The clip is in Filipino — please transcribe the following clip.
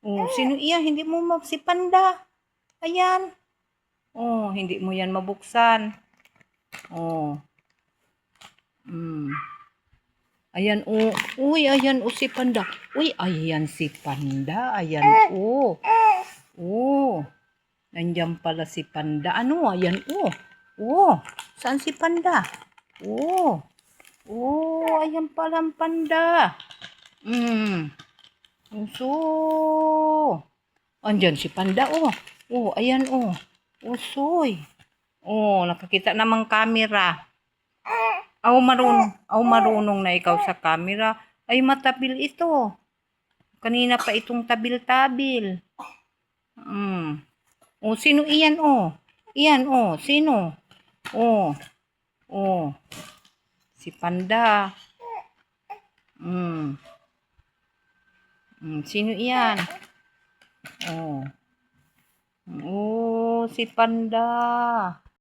Oh, sino iyan? Hindi mo si Panda. Ayan. Oh, hindi mo yan mabuksan. Oh. Ayan, oh. Uy, ayan, oh, si Panda. Uy, ayan si Panda. Ayan, oh. Oh. Nandiyan pala si Panda. Ano? Ayan, oh. Oh. Saan si Panda? Oh. Oh, ayan pala ang Panda. So. Andyan si Panda, oh. Oh, ayan, oh. Usoy. Oh, nakakita namang camera. Marunong na ikaw sa camera. Ay, matabil ito. Kanina pa itong tabil-tabil. Oh, sino iyan, oh? Iyan, oh. Sino? Oh, oh. Si Panda. Sino iyan? Oh. Oh, si Panda.